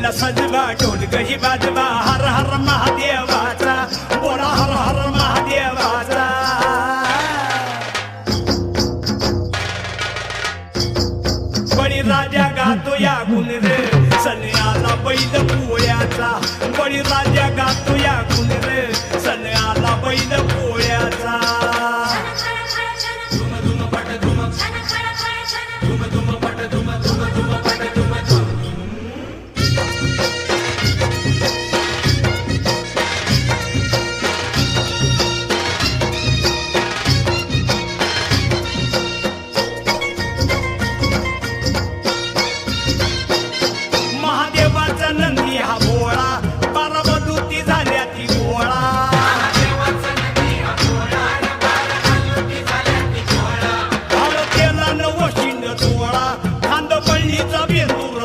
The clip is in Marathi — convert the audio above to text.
बैल सजवा ढोलकही वाजवा हर हर महादेवाचा बोला हर हर महादेवाचा बळीराजा गातो या गुण रे सण आला बैल पोळ्याचा बळीराजा गातो या गुण रे सण आला बैल पोळ्याचा